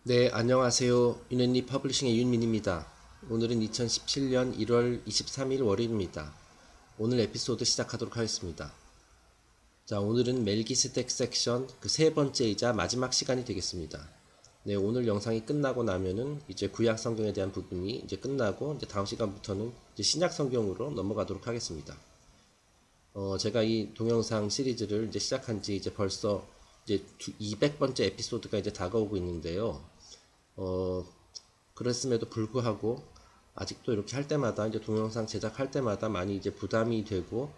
네, 안녕하세요. 윤앤리 퍼블리싱의 윤민입니다. 오늘은 2017년 1월 23일 월요일입니다. 오늘 에피소드 시작하도록 하겠습니다. 자, 오늘은 멜기세덱 섹션 그 세 번째이자 마지막 시간이 되겠습니다. 네, 오늘 영상이 끝나고 나면은 이제 구약 성경에 대한 부분이 이제 끝나고 이제 다음 시간부터는 이제 신약 성경으로 넘어가도록 하겠습니다. 제가 이 동영상 시리즈를 이제 시작한 지 이제 벌써 이제 200번째 에피소드가 이제 다가오고 있는데요. 그랬음에도 불구하고 아직도 이렇게 할 때마다 이제 동영상 제작할 때마다 많이 이제 부담이 되고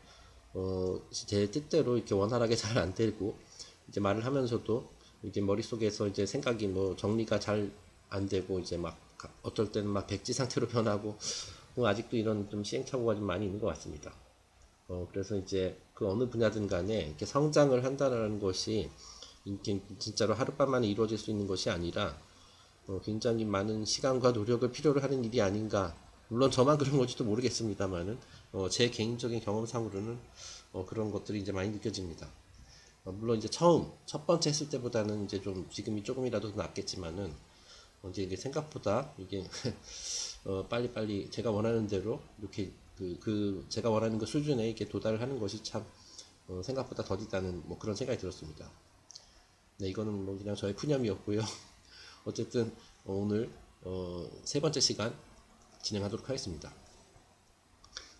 제 뜻대로 이렇게 원활하게 잘 안 되고 이제 말을 하면서도 이제 머릿속에서 이제 생각이 뭐 정리가 잘 안 되고 이제 막 어떨 때는 막 백지 상태로 변하고 아직도 이런 좀 시행착오가 좀 많이 있는 것 같습니다. 그래서 이제 그 어느 분야든 간에 이렇게 성장을 한다는 것이 이게 진짜로 하룻밤 만에 이루어질 수 있는 것이 아니라 굉장히 많은 시간과 노력을 필요로 하는 일이 아닌가. 물론 저만 그런 건지도 모르겠습니다만은 제 개인적인 경험상으로는 그런 것들이 이제 많이 느껴집니다. 물론 이제 첫 번째 했을 때보다는 이제 좀 지금이 조금이라도 더 낫겠지만은 이제 생각보다 이게 빨리빨리 제가 원하는 대로 이렇게 제가 원하는 그 수준에 이렇게 도달을 하는 것이 참 생각보다 더디다는 뭐 그런 생각이 들었습니다. 네, 이거는 뭐 그냥 저의 푸념이었고요. 어쨌든 오늘 세 번째 시간 진행하도록 하겠습니다.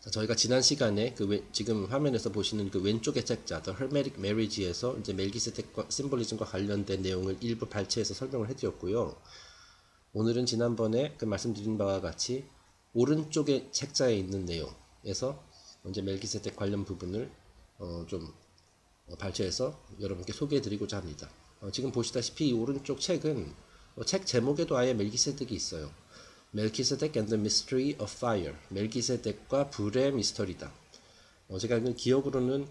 자, 저희가 지난 시간에 지금 화면에서 보시는 그 왼쪽의 책자 The Hermetic Marriage에서 이제 멜기세덱과 심볼리즘과 관련된 내용을 일부 발췌해서 설명을 해드렸고요. 오늘은 지난번에 그 말씀드린 바와 같이 오른쪽의 책자에 있는 내용에서 이제 멜기세덱 관련 부분을 좀 발췌해서 여러분께 소개해드리고자 합니다. 지금 보시다시피 이 오른쪽 책은 책 제목에도 아예 멜기세덱이 있어요. 멜기세덱 and the Mystery of Fire. 멜기세덱과 불의 미스터리다. 제가 기억으로는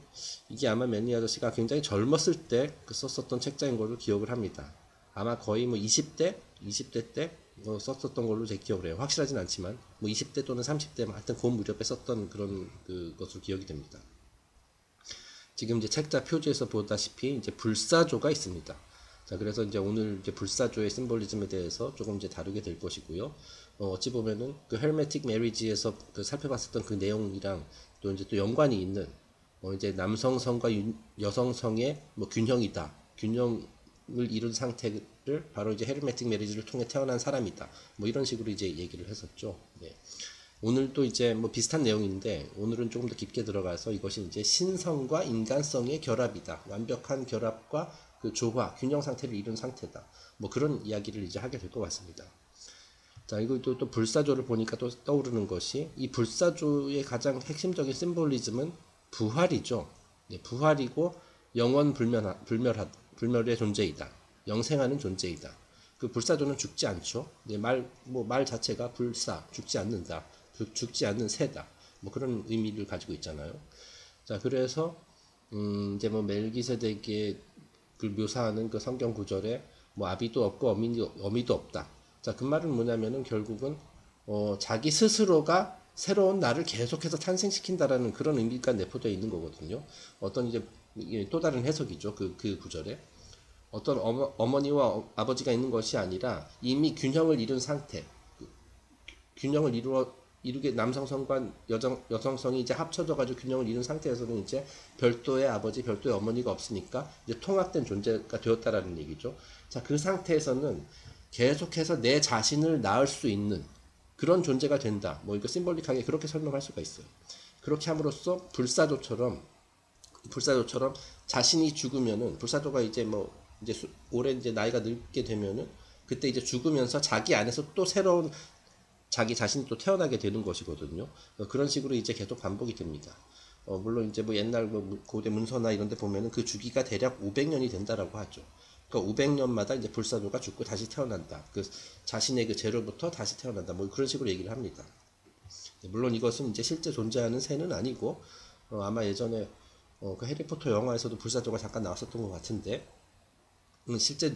이게 아마 매니 아저씨가 굉장히 젊었을 때 썼었던 책자인 걸로 기억을 합니다. 아마 거의 뭐 20대 때 썼었던 걸로 제 기억을 해요. 확실하진 않지만 뭐 20대 또는 30대 하여튼 그 무렵에 썼던 그런 것으로 기억이 됩니다. 지금 이제 책자 표지에서 보다시피 이제 불사조가 있습니다. 자, 그래서 이제 오늘 이제 불사조의 심볼리즘에 대해서 조금 이제 다루게 될 것이고요. 어찌 보면은 그 헬메틱 메리지에서 살펴봤었던 그 내용이랑 또 이제 또 연관이 있는 이제 남성성과 여성성의 뭐 균형이다. 균형을 이룬 상태를 바로 이제 헤르메틱 메리지를 통해 태어난 사람이다. 뭐 이런 식으로 이제 얘기를 했었죠. 네. 오늘도 이제 뭐 비슷한 내용인데 오늘은 조금 더 깊게 들어가서 이것이 이제 신성과 인간성의 결합이다. 완벽한 결합과 그 조화, 균형 상태를 이룬 상태다. 뭐 그런 이야기를 이제 하게 될 것 같습니다. 자, 이거 또 불사조를 보니까 또 떠오르는 것이 이 불사조의 가장 핵심적인 심볼리즘은 부활이죠. 네, 부활이고 영원 불멸의 존재이다. 영생하는 존재이다. 그 불사조는 죽지 않죠. 네, 말 자체가 불사, 죽지 않는다. 죽지 않는 새다. 뭐 그런 의미를 가지고 있잖아요. 자, 그래서 이제 뭐 멜기세덱의 그 묘사하는 그 성경 구절에 뭐 아비도 없고 어미도 없다. 자, 그 말은 뭐냐면은 결국은 자기 스스로가 새로운 나를 계속해서 탄생시킨다라는 그런 의미가 내포되어 있는 거거든요. 어떤 이제 또 다른 해석이죠. 그 구절에 어떤 어머니와 아버지가 있는 것이 아니라 이미 균형을 이룬 상태, 균형을 이루게 남성성과 여성성이 이제 합쳐져가지고 균형을 이룬 상태에서는 이제 별도의 아버지, 별도의 어머니가 없으니까 이제 통합된 존재가 되었다라는 얘기죠. 자, 그 상태에서는 계속해서 내 자신을 낳을 수 있는 그런 존재가 된다. 뭐 이거 심볼릭하게 그렇게 설명할 수가 있어요. 그렇게 함으로써 불사조처럼 자신이 죽으면은 불사조가 이제 뭐 이제 오래 이제 나이가 늙게 되면은 그때 이제 죽으면서 자기 안에서 또 새로운 자기 자신이 또 태어나게 되는 것이거든요. 그런 식으로 이제 계속 반복이 됩니다. 물론 이제 뭐 옛날 뭐 고대 문서나 이런 데 보면은 그 주기가 대략 500년이 된다라고 하죠. 그러니까 500년마다 이제 불사조가 죽고 다시 태어난다. 그 자신의 그 죄로부터 다시 태어난다. 뭐 그런 식으로 얘기를 합니다. 물론 이것은 이제 실제 존재하는 새는 아니고 아마 예전에 그 해리포터 영화에서도 불사조가 잠깐 나왔었던 것 같은데 실제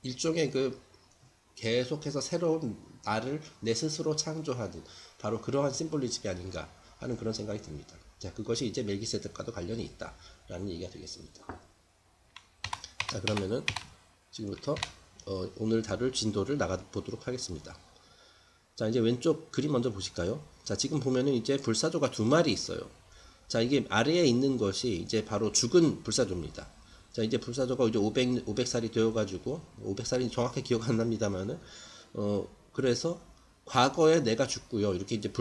일종의 그 계속해서 새로운 나를 내 스스로 창조하는 바로 그러한 심볼리즘이 아닌가 하는 그런 생각이 듭니다. 자, 그것이 이제 멜기세덱과도 관련이 있다라는 얘기가 되겠습니다. 자, 그러면은 지금부터 오늘 다룰 진도를 나가보도록 하겠습니다. 자, 이제 왼쪽 그림 먼저 보실까요? 자, 지금 보면은 이제 불사조가 두 마리 있어요. 자, 이게 아래에 있는 것이 이제 바로 죽은 불사조입니다. 자, 이제 불사조가 이제 500살이 되어가지고, 500살이 정확히 기억 안 납니다만은, 그래서 과거에 내가 죽고요. 이렇게 이제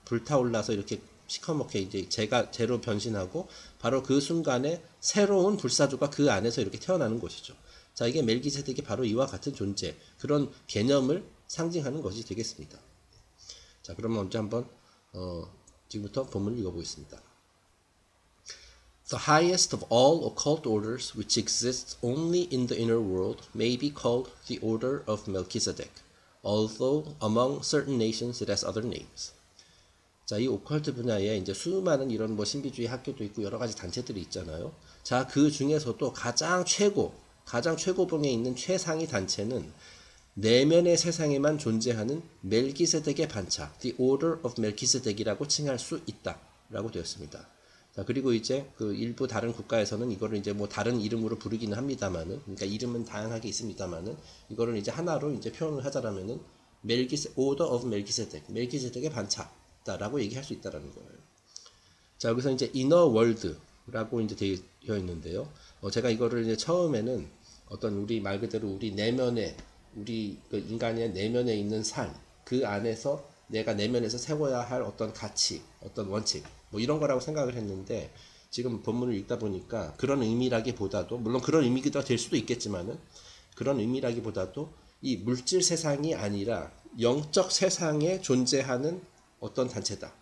불타올라서 이렇게 시커멓게 이제 제로 변신하고, 바로 그 순간에 새로운 불사조가 그 안에서 이렇게 태어나는 것이죠. 자, 이게 멜기세덱이 바로 이와 같은 존재, 그런 개념을 상징하는 것이 되겠습니다. 자, 그럼 먼저 한번, 지금부터 본문을 읽어보겠습니다. The highest of all occult orders, which exists only in the inner world, may be called the Order of Melchizedek, although among certain nations it has other names. 자, 이 오컬트 분야에 이제 수많은 이런 뭐 신비주의 학교도 있고 여러 가지 단체들이 있잖아요. 자, 그 중에서도 가장 최고봉에 있는 최상위 단체는 내면의 세상에만 존재하는 멜기세덱의 반차, The Order of Melchizedek이라고 칭할 수 있다라고 되었습니다. 자, 그리고 이제 그 일부 다른 국가에서는 이거를 이제 뭐 다른 이름으로 부르기는 합니다만은, 그러니까 이름은 다양하게 있습니다만은, 이거를 이제 하나로 이제 표현을 하자라면은 Order of Melchizedek, 멜기세덱의 반차다라고 얘기할 수 있다라는 거예요. 자, 여기서 이제 Inner World라고 이제 되어 있는데요. 제가 이거를 이제 처음에는 어떤 우리 말 그대로 우리 내면에, 우리 그 인간의 내면에 있는 삶, 그 안에서 내가 내면에서 세워야 할 어떤 가치, 어떤 원칙, 뭐 이런 거라고 생각을 했는데, 지금 본문을 읽다 보니까 그런 의미라기보다도, 물론 그런 의미가 될 수도 있겠지만은, 그런 의미라기보다도 이 물질 세상이 아니라 영적 세상에 존재하는 어떤 단체다.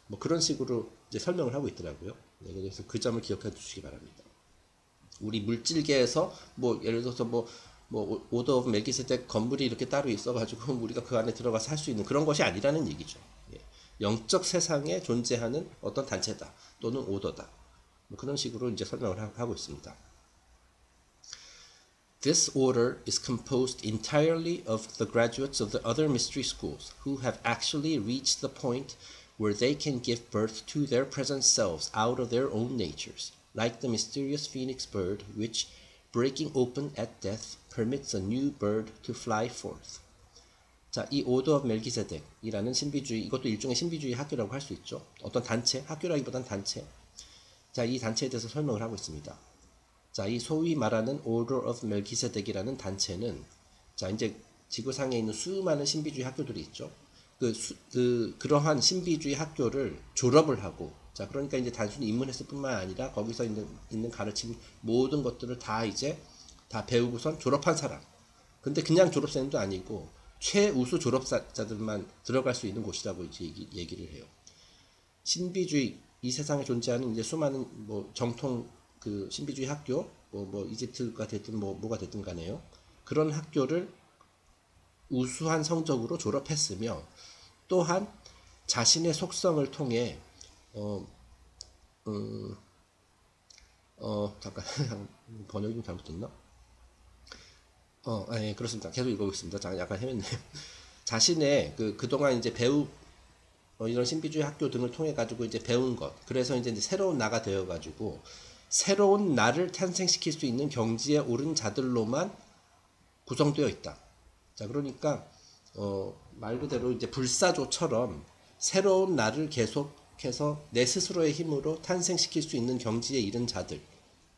뭐 그런 식으로 이제 설명을 하고 있더라고요. 네, 그래서 그 점을 기억해 주시기 바랍니다. 우리 물질계에서 뭐 예를 들어서 뭐 오더 오브 멜기세덱 건물이 이렇게 따로 있어가지고 우리가 그 안에 들어가서 할 수 있는 그런 것이 아니라는 얘기죠. 예. 영적 세상에 존재하는 어떤 단체다 또는 오더다. 뭐 그런 식으로 이제 설명을 하고 있습니다. This order is composed entirely of the graduates of the other mystery schools who have actually reached the point where they can give birth to their present selves out of their own natures, like the mysterious phoenix bird which, breaking open at death, permits a new bird to fly forth. 자, 이 오더 오브 멜기세덱이라는 신비주의, 이것도 일종의 신비주의 학교라고 할 수 있죠. 어떤 단체, 학교라기보단 단체. 자, 이 단체에 대해서 설명을 하고 있습니다. 자, 이 소위 말하는 Order of Melchizedek이라는 단체는, 자, 이제 지구상에 있는 수많은 신비주의 학교들이 있죠. 그러한 신비주의 학교를 졸업을 하고, 자, 그러니까 이제 단순히 입문했을 뿐만 아니라 거기서 있는 가르침 모든 것들을 다 이제 다 배우고선 졸업한 사람. 근데 그냥 졸업생도 아니고 최우수 졸업자들만 들어갈 수 있는 곳이라고 이제 얘기를 해요. 신비주의, 이 세상에 존재하는 이제 수많은 뭐 정통 그 신비주의 학교, 뭐 이집트가 됐든 뭐가 됐든 간에요. 그런 학교를 우수한 성적으로 졸업했으며, 또한 자신의 속성을 통해 잠깐 번역이 좀 잘못됐나? 예, 그렇습니다. 계속 읽어보겠습니다. 잠깐 약간 헤맸네요. 자신의 그동안 이제 이런 신비주의 학교 등을 통해 가지고 이제 배운 것, 그래서 이제 새로운 나가 되어 가지고 새로운 나를 탄생시킬 수 있는 경지에 오른 자들로만 구성되어 있다. 자, 그러니까 말 그대로 이제 불사조처럼 새로운 나를 계속해서 내 스스로의 힘으로 탄생시킬 수 있는 경지에 이른 자들,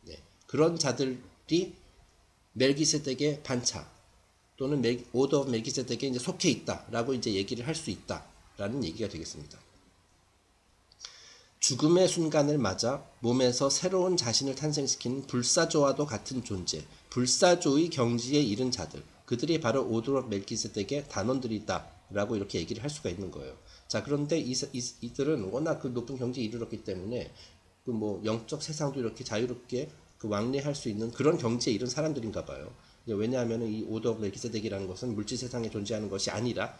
네, 그런 자들이 멜기세덱의 반차 또는 오더 오브 멜기세덱에 이제 속해 있다라고 이제 얘기를 할 수 있다라는 얘기가 되겠습니다. 죽음의 순간을 맞아 몸에서 새로운 자신을 탄생시키는 불사조와도 같은 존재, 불사조의 경지에 이른 자들, 그들이 바로 오더 오브 멜기세덱의 단원들이다라고 이렇게 얘기를 할 수가 있는 거예요. 자, 그런데 이들은 워낙 그 높은 경지에 이르렀기 때문에 그 뭐 영적 세상도 이렇게 자유롭게 그 왕래할 수 있는 그런 경지에 이른 사람들인가 봐요. 왜냐하면 이 오더 오브 멜기세덱이라는 것은 물질 세상에 존재하는 것이 아니라,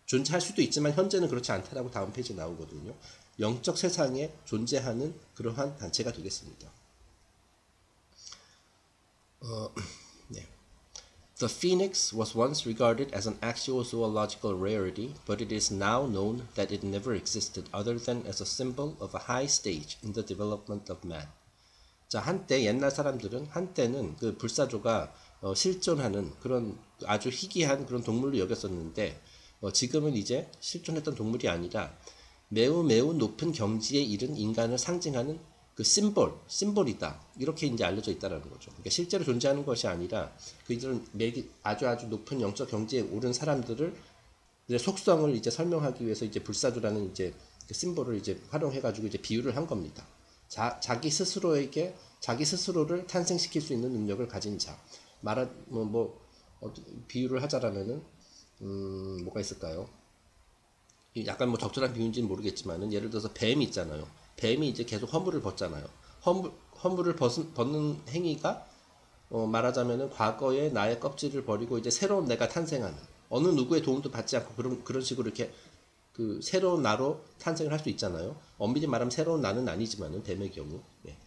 존재할 수도 있지만 현재는 그렇지 않다라고 다음 페이지에 나오거든요. 영적 세상에 존재하는 그러한 단체가 되겠습니다. 네. The phoenix was once regarded as an actual zoological rarity, but it is now known that it never existed other than as a symbol of a high stage in the development of man. 자, 옛날 사람들은, 한때는 그 불사조가 실존하는 그런 아주 희귀한 그런 동물로 여겼었는데 지금은 이제 실존했던 동물이 아니라 매우 매우 높은 경지에 이른 인간을 상징하는 그 심볼이다. 이렇게 이제 알려져 있다는 거죠. 그러니까 실제로 존재하는 것이 아니라 그들은 아주 높은 영적 경지에 오른 사람들을 속성을 이제 설명하기 위해서 이제 불사조라는 이제 그 심볼을 이제 활용해가지고 이제 비유를 한 겁니다. 자기 스스로를 탄생시킬 수 있는 능력을 가진 자. 비유를 하자라면은 뭐가 있을까요? 약간 뭐 적절한 비유인지는 모르겠지만은 예를 들어서 뱀이 있잖아요. 뱀이 이제 계속 허물을 벗잖아요. 허물을 벗는 행위가 말하자면은 과거의 나의 껍질을 버리고 이제 새로운 내가 탄생하는 어느 누구의 도움도 받지 않고 그런 식으로 이렇게 그 새로운 나로 탄생을 할 수 있잖아요. 엄밀히 말하면 새로운 나는 아니지만은 뱀의 경우, 네.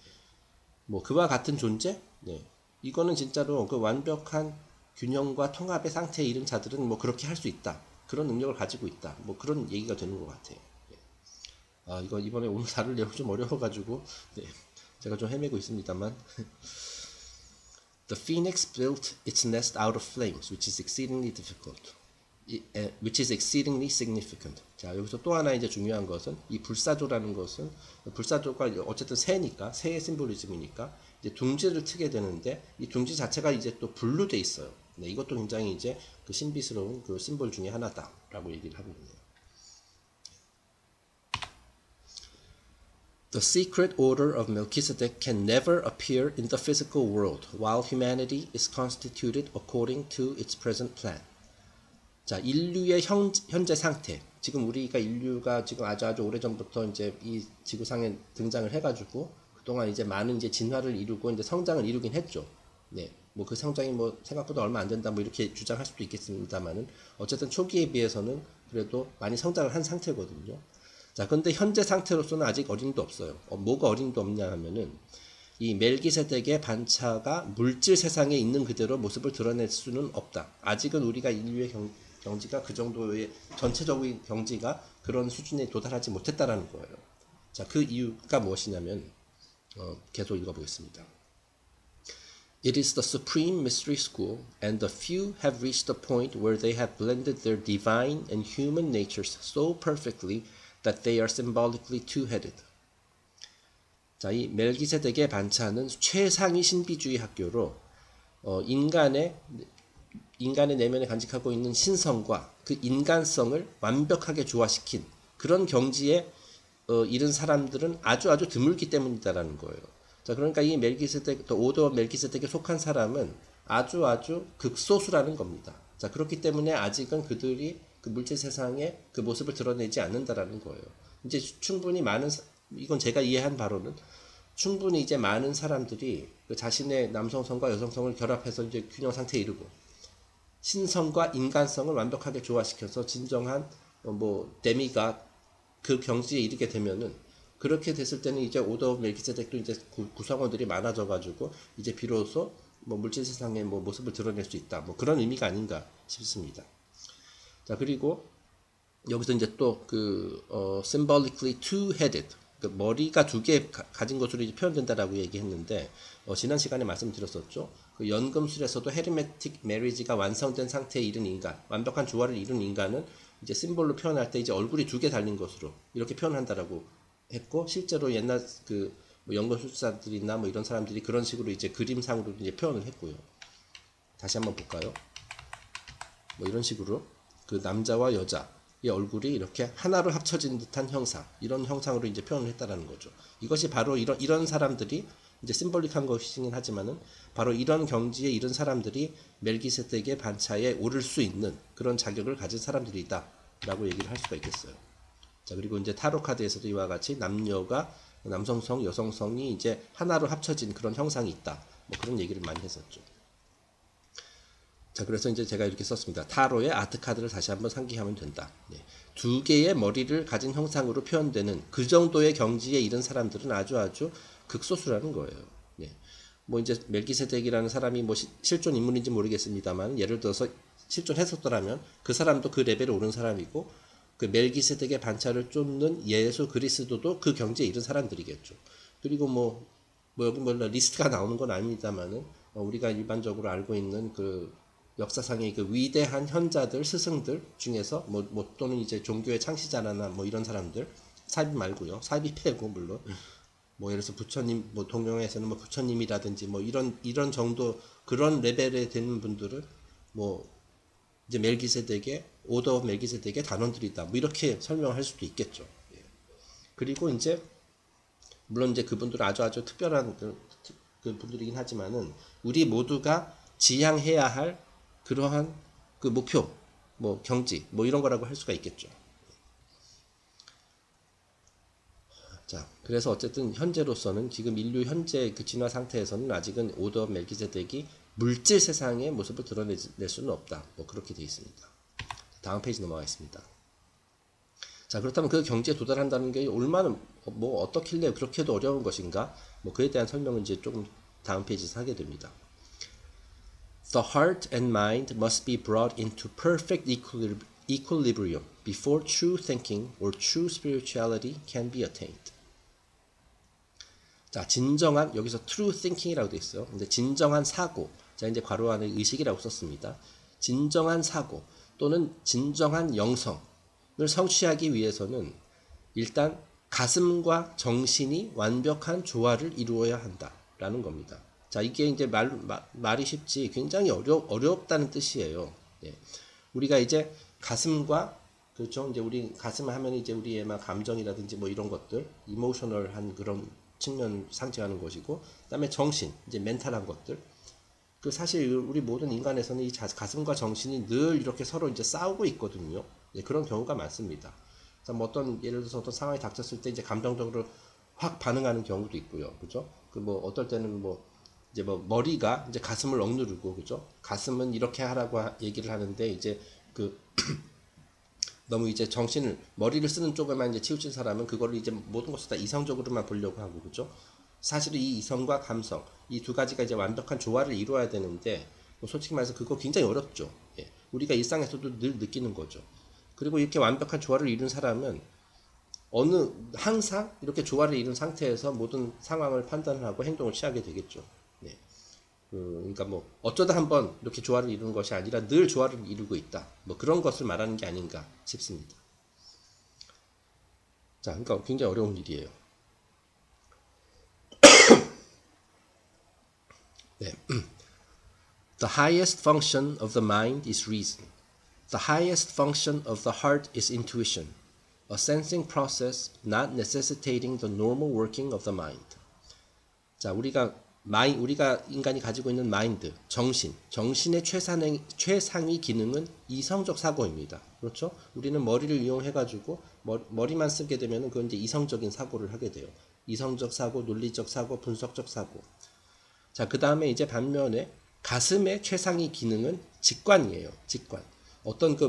뭐 그와 같은 존재, 네. 이거는 진짜로 그 완벽한 균형과 통합의 상태에 이른 자들은 뭐 그렇게 할 수 있다. 그런 능력을 가지고 있다. 뭐 그런 얘기가 되는 것 같아요. 네. 이거 이번에 오늘 다루려고 좀 어려워가지고 네. 제가 좀 헤매고 있습니다만. The phoenix built its nest out of flames, which is exceedingly significant. 자, 여기서 또 하나 이제 중요한 것은 이 불사조라는 것은 불사조가 어쨌든 새니까 새의 심볼리즘이니까 이제 둥지를 트게 되는데 이 둥지 자체가 이제 또 불로 돼 있어요. 네, 이것도 굉장히 이제 그 신비스러운 그 심볼 중에 하나다라고 얘기를 하고 있네요. The secret order of Melchizedek can never appear in the physical world while humanity is constituted according to its present plan. 자, 인류의 현재 상태. 지금 우리가 인류가 지금 아주 오래전부터 이제 이 지구상에 등장을 해가지고 그동안 이제 많은 이제 진화를 이루고 이제 성장을 이루긴 했죠. 네. 뭐 그 성장이 뭐 생각보다 얼마 안 된다 뭐 이렇게 주장할 수도 있겠습니다만은 어쨌든 초기에 비해서는 그래도 많이 성장을 한 상태거든요. 자, 근데 현재 상태로서는 아직 어림도 없어요. 뭐가 어림도 없냐 하면은 이 멜기세덱의 반차가 물질 세상에 있는 그대로 모습을 드러낼 수는 없다. 아직은 우리가 인류의 경지가 그 정도의 전체적인 경지가 그런 수준에 도달하지 못했다라는 거예요. 자, 그 이유가 무엇이냐면 계속 읽어보겠습니다. It is the supreme mystery school, and the few have reached the point where they have blended their divine and human natures so perfectly that they are symbolically two-headed. 자, 이 멜기세덱의 반차는 최상위 신비주의 학교로 인간의 내면에 간직하고 있는 신성과 그 인간성을 완벽하게 조화시킨 그런 경지에 이른 사람들은 아주 드물기 때문이다라는 거예요. 자, 그러니까 이 멜기세덱, 또 오더 멜기세덱에 속한 사람은 아주 극소수라는 겁니다. 자, 그렇기 때문에 아직은 그들이 그 물질 세상에 그 모습을 드러내지 않는다라는 거예요. 이제 충분히 이건 제가 이해한 바로는 충분히 이제 많은 사람들이 그 자신의 남성성과 여성성을 결합해서 이제 균형 상태에 이르고 신성과 인간성을 완벽하게 조화시켜서 진정한 데미가 그 경지에 이르게 되면은 그렇게 됐을 때는 이제 오더 멜기세덱도 이제 구성원들이 많아져가지고 이제 비로소 물질 세상의 모습을 드러낼 수 있다. 그런 의미가 아닌가 싶습니다. 자, 그리고 여기서 이제 또 symbolically two-headed, 그 머리가 두 개 가진 것으로 이제 표현된다라고 얘기했는데 지난 시간에 말씀드렸었죠. 그 연금술에서도 헤르메틱 메리지가 완성된 상태에 이른 인간, 완벽한 조화를 이룬 인간은 이제 심볼로 표현할 때 이제 얼굴이 두 개 달린 것으로 이렇게 표현한다라고 했고, 실제로 옛날 연금술사들이나 이런 사람들이 그런 식으로 이제 그림상으로 이제 표현을 했고요. 다시 한번 볼까요? 이런 식으로 그 남자와 여자의 얼굴이 이렇게 하나로 합쳐진 듯한 형상, 이런 형상으로 이제 표현을 했다라는 거죠. 이것이 바로 이런 사람들이 이제 심볼릭한 것이긴 하지만은 바로 이런 경지에 이른 사람들이 멜기세덱의 반차에 오를 수 있는 그런 자격을 가진 사람들이다라고 얘기를 할 수가 있겠어요. 자, 그리고 이제 타로 카드에서도 이와 같이 남녀가 남성성, 여성성이 이제 하나로 합쳐진 그런 형상이 있다. 그런 얘기를 많이 했었죠. 자, 그래서 이제 제가 이렇게 썼습니다. 타로의 아트 카드를 다시 한번 상기하면 된다. 네. 두 개의 머리를 가진 형상으로 표현되는 그 정도의 경지에 이른 사람들은 아주 극소수라는 거예요. 네. 이제 멜기세덱이라는 사람이 실존 인물인지 모르겠습니다만, 예를 들어서 실존했었더라면 그 사람도 그 레벨에 오른 사람이고, 그 멜기세덱의 반차를 쫓는 예수 그리스도도 그 경지에 이른 사람들이겠죠. 그리고 여기 리스트가 나오는 건 아닙니다만은, 우리가 일반적으로 알고 있는 그 역사상의 그 위대한 현자들, 스승들 중에서 뭐 또는 이제 종교의 창시자나 뭐 이런 사람들, 사입 말고요. 사입이 빼고 물론 뭐 예를 들어서 부처님, 뭐 동명에서는 뭐 부처님이라든지 뭐 이런 정도 그런 레벨에 되는 분들은 뭐 이제 멜기세덱의 오더 오브 멜기세덱의 단원들이다. 뭐 이렇게 설명할 수도 있겠죠. 예. 그리고 이제 물론 이제 그분들은 아주 특별한 그 분들이긴 하지만은 우리 모두가 지향해야 할 그러한 그 목표, 뭐 경지, 뭐 이런 거라고 할 수가 있겠죠. 자, 그래서 어쨌든 현재로서는 지금 인류 현재 그 진화 상태에서는 아직은 오더 멜기세덱이 물질 세상의 모습을 드러낼 수는 없다. 뭐 그렇게 되어 있습니다. 다음 페이지 넘어가겠습니다. 자, 그렇다면 그 경지에 도달한다는 게 얼마나 뭐 어떻길래 그렇게도 어려운 것인가? 뭐 그에 대한 설명은 이제 조금 다음 페이지에서 하게 됩니다. The heart and mind must be brought into perfect equilibrium before true thinking or true spirituality can be attained. 자, 진정한, 여기서 true thinking이라고 되어 있어요. 근데 진정한 사고, 자, 이제 괄호 안에 의식이라고 썼습니다. 진정한 사고 또는 진정한 영성을 성취하기 위해서는 일단 가슴과 정신이 완벽한 조화를 이루어야 한다라는 겁니다. 자, 이게 이제 말이 쉽지 굉장히 어렵다는 뜻이에요. 예. 우리가 이제 가슴과 그렇죠. 이제 우리 가슴을 하면 이제 우리의 막 감정이라든지 뭐 이런 것들, 이모셔널한 그런 측면 상징하는 것이고, 그다음에 정신, 이제 멘탈한 것들. 그 사실 우리 모든 인간에서는 이 가슴과 정신이 늘 이렇게 서로 이제 싸우고 있거든요. 네, 그런 경우가 많습니다. 뭐 어떤 예를 들어서 어떤 상황이 닥쳤을 때 이제 감정적으로 확 반응하는 경우도 있고요, 그죠? 그 뭐 어떨 때는 뭐 이제 뭐 머리가 이제 가슴을 억누르고, 그죠? 가슴은 이렇게 하라고 얘기를 하는데 이제 그 너무 이제 정신을 머리를 쓰는 쪽에만 이제 치우친 사람은 그거를 이제 모든 것을 다 이성적으로만 보려고 하고, 그죠? 사실은 이 이성과 감성 이 두 가지가 이제 완벽한 조화를 이루어야 되는데 뭐 솔직히 말해서 그거 굉장히 어렵죠. 예. 우리가 일상에서도 늘 느끼는 거죠. 그리고 이렇게 완벽한 조화를 이룬 사람은 항상 이렇게 조화를 이룬 상태에서 모든 상황을 판단하고 행동을 취하게 되겠죠. 네. 그러니까 뭐 어쩌다 한번 이렇게 조화를 이루는 것이 아니라 늘 조화를 이루고 있다. 뭐 그런 것을 말하는 게 아닌가 싶습니다. 자, 그러니까 굉장히 어려운 일이에요. 네. The highest function of the mind is reason. The highest function of the heart is intuition, a sensing process not necessitating the normal working of the mind. 자, 우리가 인간이 가지고 있는 마인드, 정신의 최상위 기능은 이성적 사고입니다. 그렇죠? 우리는 머리를 이용해가지고 머리만 쓰게 되면 그건 이제 이성적인 사고를 하게 돼요. 이성적 사고, 논리적 사고, 분석적 사고. 자, 그 다음에 이제 반면에 가슴의 최상위 기능은 직관이에요. 직관. 어떤 그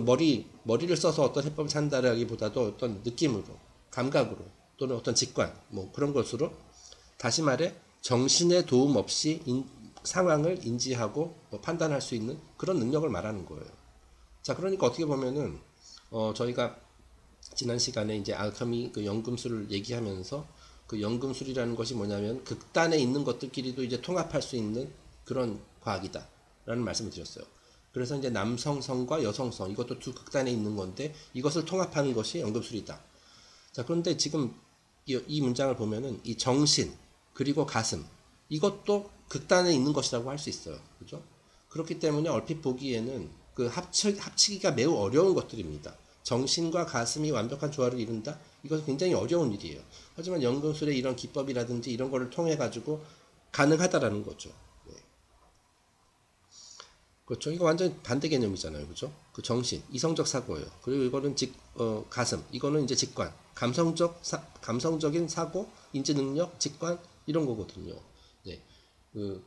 머리를 써서 어떤 해법을 찾는다라기보다도 어떤 느낌으로, 감각으로, 또는 어떤 직관, 뭐 그런 것으로 다시 말해 정신의 도움 없이 상황을 인지하고 판단할 수 있는 그런 능력을 말하는 거예요. 자, 그러니까 어떻게 보면은 저희가 지난 시간에 이제 알케미 그 연금술을 얘기하면서 그 연금술이라는 것이 뭐냐면 극단에 있는 것들끼리도 이제 통합할 수 있는 그런 과학이다라는 말씀을 드렸어요. 그래서 이제 남성성과 여성성 이것도 두 극단에 있는 건데 이것을 통합하는 것이 연금술이다. 자, 그런데 지금 이 문장을 보면은 이 정신 그리고 가슴 이것도 극단에 있는 것이라고 할 수 있어요. 그죠? 그렇기 때문에 얼핏 보기에는 그 합치기가 매우 어려운 것들입니다. 정신과 가슴이 완벽한 조화를 이룬다? 이것은 굉장히 어려운 일이에요. 하지만 연금술의 이런 기법이라든지 이런 거를 통해 가지고 가능하다라는 거죠. 네. 그렇죠. 이거 완전 반대 개념이잖아요. 그죠? 그 정신, 이성적 사고예요. 그리고 이거는 가슴, 이거는 이제 직관, 감성적인 사고, 인지 능력, 직관, 이런 거거든요. 네.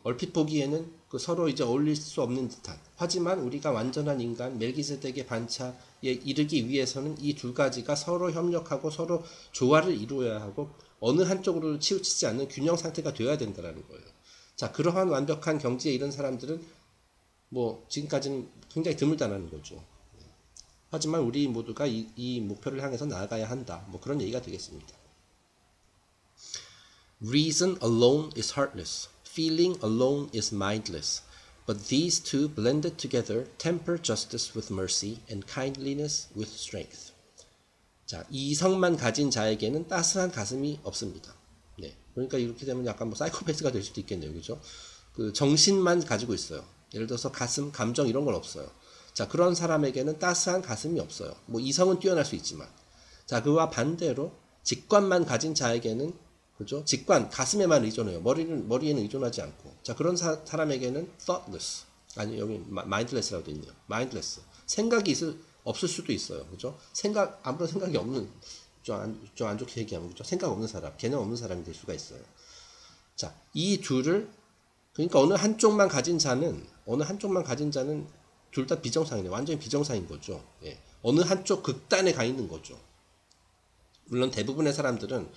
얼핏 보기에는 서로 이제 어울릴 수 없는 듯한. 하지만 우리가 완전한 인간, 멜기세덱의 반차에 이르기 위해서는 이 두 가지가 서로 협력하고 서로 조화를 이루어야 하고 어느 한쪽으로 치우치지 않는 균형 상태가 되어야 된다는 거예요. 자, 그러한 완벽한 경지에 이른 사람들은 뭐 지금까지는 굉장히 드물다는 거죠. 하지만 우리 모두가 이 목표를 향해서 나아가야 한다. 뭐 그런 얘기가 되겠습니다. Reason alone is heartless. feeling alone is mindless. But these two blended together temper justice with mercy and kindliness with strength. 자, 이성만 가진 자에게는 따스한 가슴이 없습니다. 네. 그러니까 이렇게 되면 약간 뭐 사이코패스가 될 수도 있겠네요. 그죠? 그 정신만 가지고 있어요. 예를 들어서 가슴, 감정 이런 건 없어요. 자, 그런 사람에게는 따스한 가슴이 없어요. 뭐 이성은 뛰어날 수 있지만. 자, 그와 반대로 직관만 가진 자에게는 그죠? 직관, 가슴에만 의존해요. 머리에는 의존하지 않고. 자, 그런 사람에게는 thoughtless. 아니, 여기 mindless라고 되어 있네요. mindless. 생각이 없을 수도 있어요. 그죠? 아무런 생각이 없는, 좀 안 좋게 얘기하면, 그죠? 생각 없는 사람, 개념 없는 사람이 될 수가 있어요. 자, 이 둘을, 그러니까 어느 한쪽만 가진 자는 둘 다 비정상이네요. 완전히 비정상인 거죠. 예. 어느 한쪽 극단에 가 있는 거죠. 물론 대부분의 사람들은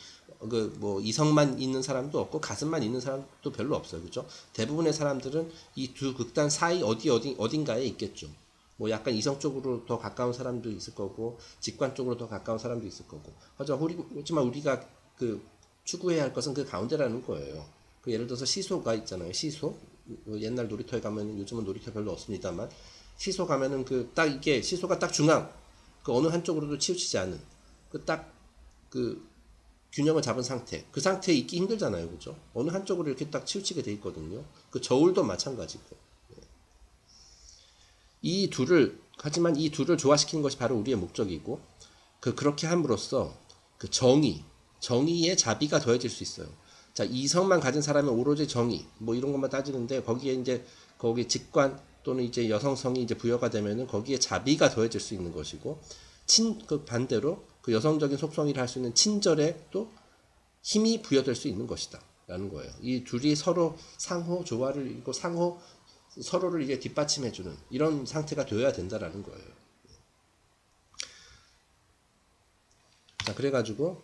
뭐 이성만 있는 사람도 없고 가슴만 있는 사람도 별로 없어요. 그죠? 대부분의 사람들은 이 두 극단 사이 어딘가에 있겠죠. 뭐 약간 이성 쪽으로 더 가까운 사람도 있을 거고 직관 쪽으로 더 가까운 사람도 있을 거고. 하지만 우리가 그 추구해야 할 것은 그 가운데라는 거예요. 그 예를 들어서 시소가 있잖아요. 시소. 옛날 놀이터에 가면 요즘은 놀이터 별로 없습니다만 시소 가면은 시소가 딱 중앙. 그 어느 한쪽으로도 치우치지 않은 그 균형을 잡은 상태. 그 상태에 있기 힘들잖아요. 그죠? 어느 한쪽으로 이렇게 딱 치우치게 돼 있거든요. 그 저울도 마찬가지고. 하지만 이 둘을 조화시키는 것이 바로 우리의 목적이고, 그렇게 함으로써 그 정의의 자비가 더해질 수 있어요. 자, 이성만 가진 사람은 오로지 정의, 뭐 이런 것만 따지는데, 거기 직관 또는 이제 여성성이 이제 부여가 되면은 거기에 자비가 더해질 수 있는 것이고, 그 반대로 그 여성적인 속성이라 할 수 있는 친절에 또 힘이 부여될 수 있는 것이다. 라는 거예요. 이 둘이 서로 상호 조화를 이루고 서로를 이게 뒷받침해주는 이런 상태가 되어야 된다라는 거예요. 자, 그래가지고,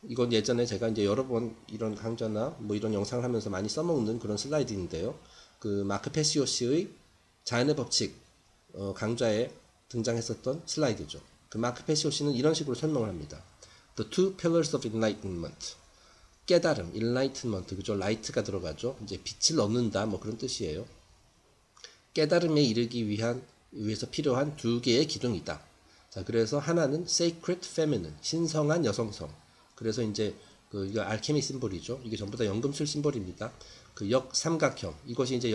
이건 예전에 제가 이제 여러 번 이런 강좌나 뭐 이런 영상을 하면서 많이 써먹는 그런 슬라이드인데요. 그 마크 페시오 씨의 자연의 법칙, 강좌에 등장했었던 슬라이드죠. 그 마크 페시오 씨는 이런 식으로 설명을 합니다. The two pillars of enlightenment. 깨달음, enlightenment, 그죠? light가 들어가죠. 이제 빛을 얻는다, 뭐 그런 뜻이에요. 깨달음에 이르기 위해서 필요한 두 개의 기둥이다. 자, 그래서 하나는 sacred feminine, 신성한 여성성. 그래서 이제 이거 알케미 심볼이죠. 이게 전부 다 연금술 심볼입니다. 그 역삼각형, 이것이 이제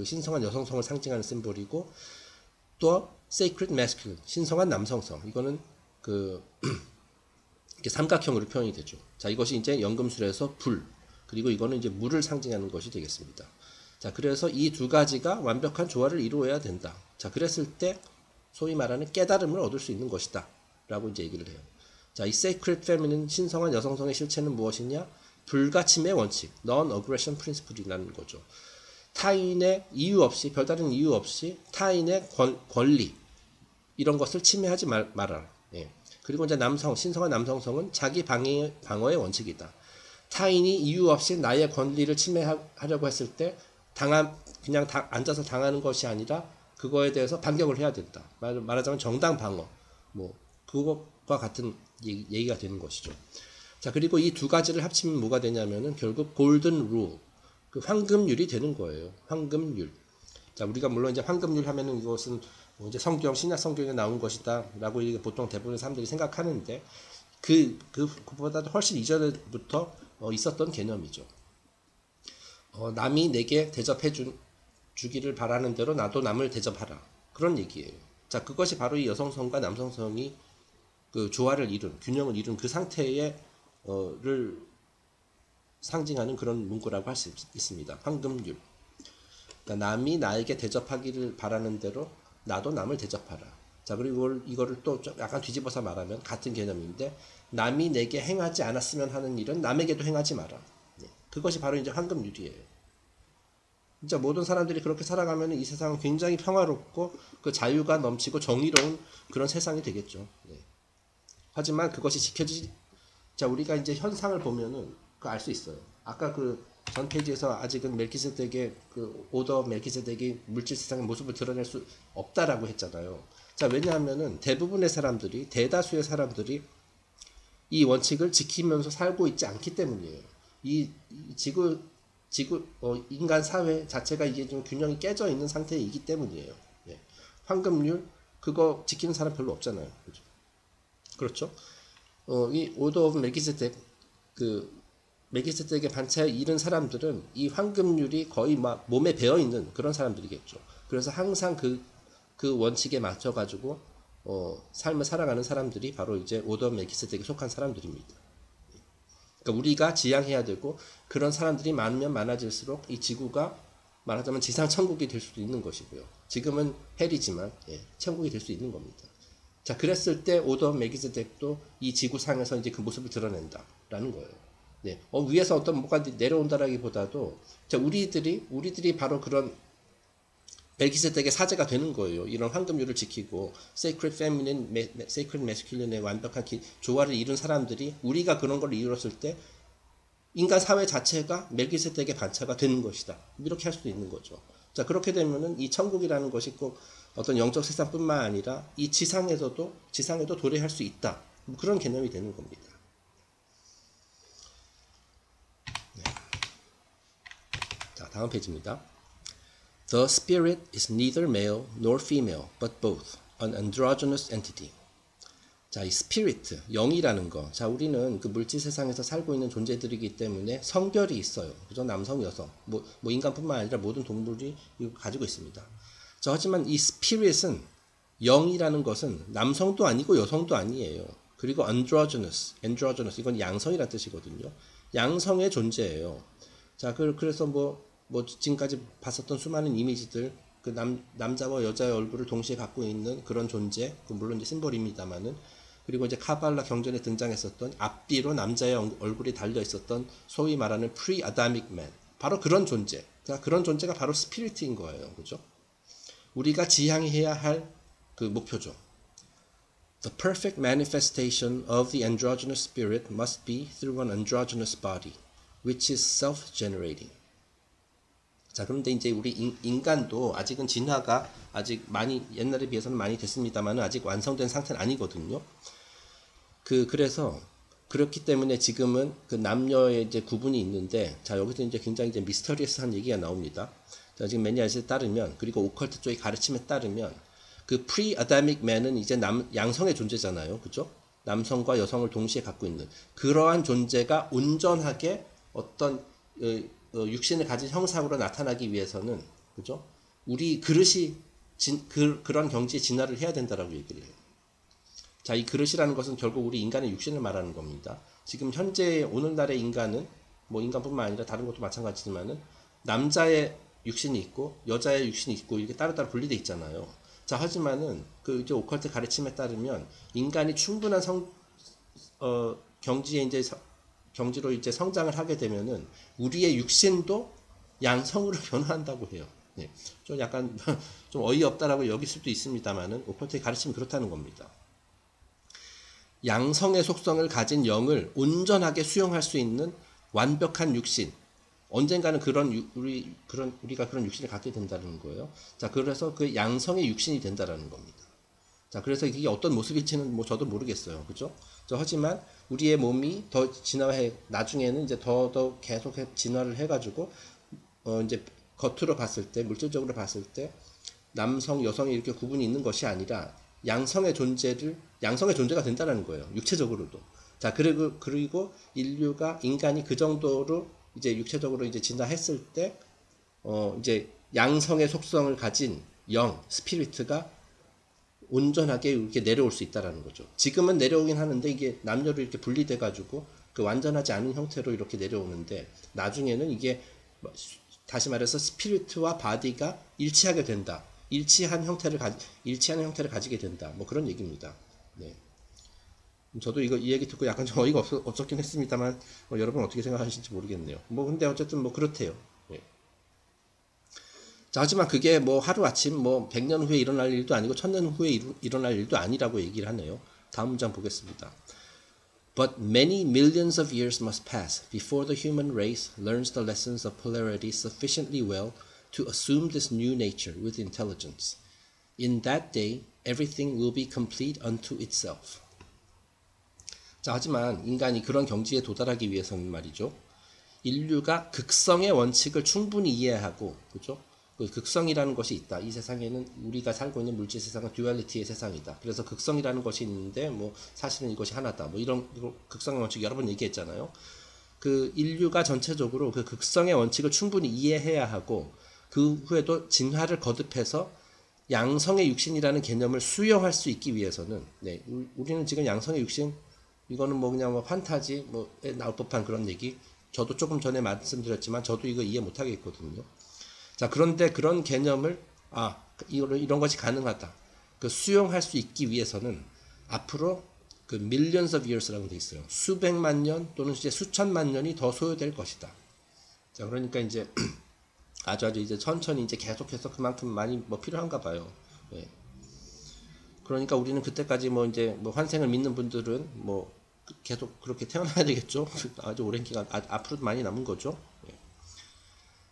신성한 여성성을 상징하는 심볼이고, 또 sacred masculine, 신성한 남성성. 이거는 이렇게 삼각형으로 표현이 되죠. 자, 이것이 이제 연금술에서 불, 그리고 이거는 이제 물을 상징하는 것이 되겠습니다. 자, 그래서 이 두 가지가 완벽한 조화를 이루어야 된다. 자, 그랬을 때 소위 말하는 깨달음을 얻을 수 있는 것이다. 라고 이제 얘기를 해요. 자, 이 sacred feminine, 신성한 여성성의 실체는 무엇이냐? 불가침의 원칙, non-aggression principle이라는 거죠. 타인의 이유 없이, 별다른 이유 없이 타인의 권리, 이런 것을 침해하지 말아라. 예. 그리고 이제 신성한 남성성은 자기 방어의 원칙이다. 타인이 이유 없이 나의 권리를 침해하려고 했을 때 그냥 앉아서 당하는 것이 아니라 그거에 대해서 반격을 해야 된다. 말하자면 정당 방어, 뭐 그것과 같은 얘기가 되는 것이죠. 자, 그리고 이 두 가지를 합치면 뭐가 되냐면은 결국 골든 룰, 그 황금률이 되는 거예요. 황금률. 자, 우리가 물론 이제 황금률 하면은 이것은 뭐 이제 신약 성경에 나온 것이다라고 보통 대부분의 사람들이 생각하는데 그보다도 훨씬 이전부터 있었던 개념이죠. 남이 내게 대접해 주기를 바라는 대로 나도 남을 대접하라. 그런 얘기예요. 자, 그것이 바로 이 여성성과 남성성이 그 조화를 이룬, 균형을 이룬 그 상태를 상징하는 그런 문구라고 할 수 있습니다. 황금률. 그러니까 남이 나에게 대접하기를 바라는 대로 나도 남을 대접하라. 자, 그리고 이거를 또 약간 뒤집어서 말하면 같은 개념인데, 남이 내게 행하지 않았으면 하는 일은 남에게도 행하지 마라. 네. 그것이 바로 이제 황금률이에요. 진짜 모든 사람들이 그렇게 살아가면 이 세상은 굉장히 평화롭고 그 자유가 넘치고 정의로운 그런 세상이 되겠죠. 네. 하지만 그것이 자, 우리가 이제 현상을 보면은 알 수 있어요. 아까 전 페이지에서 아직은 멜키세덱의 오더 멜키세덱이 물질 세상의 모습을 드러낼 수 없다라고 했잖아요. 자, 왜냐하면은 대다수의 사람들이 이 원칙을 지키면서 살고 있지 않기 때문이에요. 이 지구 인간 사회 자체가 이게 좀 균형이 깨져 있는 상태이기 때문이에요. 예. 황금률 그거 지키는 사람 별로 없잖아요. 그죠? 그렇죠? 이 오더 오브 멜기세덱 멜기세덱의 반차에 이른 사람들은 이 황금률이 거의 막 몸에 배어 있는 그런 사람들이겠죠. 그래서 항상 그 원칙에 맞춰 가지고 삶을 살아가는 사람들이 바로 이제 오더 오브 멜기세덱에 속한 사람들입니다. 그러니까 우리가 지향해야 되고 그런 사람들이 많으면 많아질수록 이 지구가 말하자면 지상 천국이 될 수도 있는 것이고요. 지금은 헬이지만 천국이 될 수 있는 겁니다. 자, 그랬을 때 오더 멜기세덱도 이 지구상에서 이제 그 모습을 드러낸다라는 거예요. 네, 위에서 어떤 뭐가 내려온다라기보다도 자, 우리들이 바로 그런 멜기세덱의 사제가 되는 거예요. 이런 황금률을 지키고 sacred feminine, sacred masculine의 완벽한 조화를 이룬 사람들이 우리가 그런 걸 이뤘을 때 인간 사회 자체가 멜기세덱의 반차가 되는 것이다. 이렇게 할 수도 있는 거죠. 자, 그렇게 되면은 이 천국이라는 것이 꼭 어떤 영적 세상뿐만 아니라 이 지상에도 도래할 수 있다. 뭐 그런 개념이 되는 겁니다. 네. 자, 다음 페이지입니다. The spirit is neither male nor female, but both, an androgynous entity. 자, 이 스피리트, 영이라는 거. 자, 우리는 그 물질 세상에서 살고 있는 존재들이기 때문에 성별이 있어요. 그죠? 남성, 여성. 뭐 인간뿐만 아니라 모든 동물이 이거 가지고 있습니다. 자, 하지만 이 스피릿은 영이라는 것은 남성도 아니고 여성도 아니에요. 그리고 androgynous, 이건 양성이라는 뜻이거든요. 양성의 존재예요. 자, 그래서 뭐 지금까지 봤었던 수많은 이미지들, 그 남자와 여자의 얼굴을 동시에 갖고 있는 그런 존재, 물론 이제 심볼입니다만은, 그리고 이제 카발라 경전에 등장했었던 앞뒤로 남자의 얼굴이 달려 있었던 소위 말하는 pre-Adamic man, 바로 그런 존재. 그런 존재가 바로 스피리트인 거예요, 그죠? 우리가 지향해야 할 그 목표죠. The perfect manifestation of the androgynous spirit must be through an androgynous body, which is self-generating. 자, 그런데 이제 우리 인간도 아직은 진화가 아직 많이 옛날에 비해서는 많이 됐습니다만 아직 완성된 상태는 아니거든요. 그래서 그렇기 때문에 지금은 그 남녀의 이제 구분이 있는데, 자, 여기서 이제 굉장히 이제 미스터리어스한 얘기가 나옵니다. 자, 지금 매니아스에 따르면, 그리고 오컬트 쪽의 가르침에 따르면 그 pre-Adamic man은 이제 양성의 존재잖아요. 그죠? 남성과 여성을 동시에 갖고 있는 그러한 존재가 온전하게 어떤 육신을 가진 형상으로 나타나기 위해서는, 그죠? 우리 그릇이 그런 경지에 진화를 해야 된다라고 얘기를 해요. 자, 이 그릇이라는 것은 결국 우리 인간의 육신을 말하는 겁니다. 지금 현재 오늘날의 인간은 뭐 인간뿐만 아니라 다른 것도 마찬가지지만은 남자의 육신이 있고 여자의 육신이 있고 이게 따로따로 분리되어 있잖아요. 자, 하지만은 그 이제 오컬트 가르침에 따르면 인간이 충분한 경지로 이제 성장을 하게 되면은 우리의 육신도 양성으로 변화한다고 해요. 네. 좀 약간 좀 어이없다라고 여길 수도 있습니다만은 오컬트의 가르침이 그렇다는 겁니다. 양성의 속성을 가진 영을 온전하게 수용할 수 있는 완벽한 육신. 언젠가는 우리가 그런 육신을 갖게 된다는 거예요. 자, 그래서 그 양성의 육신이 된다라는 겁니다. 자, 그래서 이게 어떤 모습일지는 뭐 저도 모르겠어요. 그죠? 하지만 우리의 몸이 더 나중에는 이제 더 계속 진화를 해가지고, 이제 겉으로 봤을 때, 물질적으로 봤을 때, 남성, 여성이 이렇게 구분이 있는 것이 아니라, 양성의 존재가 된다는 거예요. 육체적으로도. 자, 그리고 인간이 그 정도로 이제 육체적으로 이제 진화했을 때, 이제 양성의 속성을 가진 스피리트가 온전하게 이렇게 내려올 수 있다라는 거죠. 지금은 내려오긴 하는데 이게 남녀로 이렇게 분리돼가지고 그 완전하지 않은 형태로 이렇게 내려오는데, 나중에는 이게 다시 말해서 스피리트와 바디가 일치하게 된다. 일치한 형태를 가지게 된다. 뭐 그런 얘기입니다. 네. 저도 이 얘기 듣고 약간 좀 어이가 없었긴 했습니다만, 여러분 어떻게 생각하실지 모르겠네요. 근데 어쨌든 그렇대요. 네. 자, 하지만 그게 하루아침 100년 후에 일어날 일도 아니고 1000년 후에 일어날 일도 아니라고 얘기를 하네요. 다음 문장 보겠습니다. But many millions of years must pass before the human race learns the lessons of polarity sufficiently well to assume this new nature with intelligence. In that day, everything will be complete unto itself. 자, 하지만 인간이 그런 경지에 도달하기 위해서는 말이죠. 인류가 극성의 원칙을 충분히 이해하고, 그죠? 그 극성이라는 것이 있다. 이 세상에는 우리가 살고 있는 물질 세상은 듀얼리티의 세상이다. 그래서 극성이라는 것이 있는데 뭐 사실은 이것이 하나다. 뭐 이런 극성의 원칙 여러 번 얘기했잖아요. 그 인류가 전체적으로 그 극성의 원칙을 충분히 이해해야 하고 그 후에도 진화를 거듭해서 양성의 육신이라는 개념을 수용할 수 있기 위해서는 네, 우리는 지금 양성의 육신 이거는 뭐 그냥 뭐 판타지 뭐에 나올 법한 그런 얘기 저도 조금 전에 말씀드렸지만 저도 이거 이해 못 하겠거든요. 자, 그런데 그런 개념을 이런 것이 가능하다. 그 수용할 수 있기 위해서는 앞으로 그 millions of years라고 돼 있어요. 수백만 년 또는 이제 수천만 년이 더 소요될 것이다. 자, 그러니까 이제 아주 이제 천천히 이제 계속해서 그만큼 많이 뭐 필요한가 봐요. 예. 그러니까 우리는 그때까지 뭐 이제 뭐 환생을 믿는 분들은 뭐 계속 그렇게 태어나야 되겠죠. 아주 오랜 기간 앞으로도 많이 남은 거죠. 예.